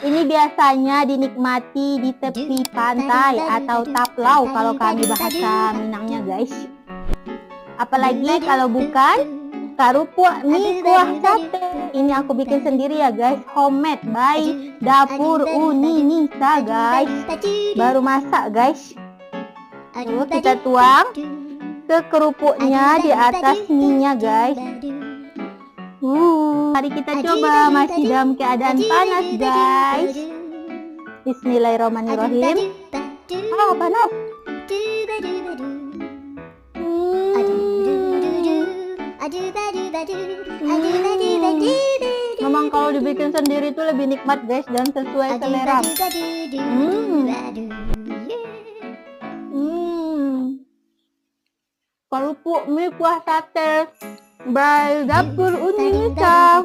Ini biasanya dinikmati di tepi pantai atau taplau kalau kami bahasa Minangnya guys. Apalagi kalau bukan kerupuk mie kuah sate. Ini aku bikin sendiri ya guys, homemade by Dapur Uni Nisa guys. Baru masak guys. Lalu kita tuang ke kerupuknya di atas mie-nya guys. Mari kita coba, masih dalam keadaan panas guys. Bismillahirrahmanirrahim. Panas. Memang kalau dibikin sendiri itu lebih nikmat guys, dan sesuai selera. Kerupuk mie kuah sate by Dapur Uni Nisa.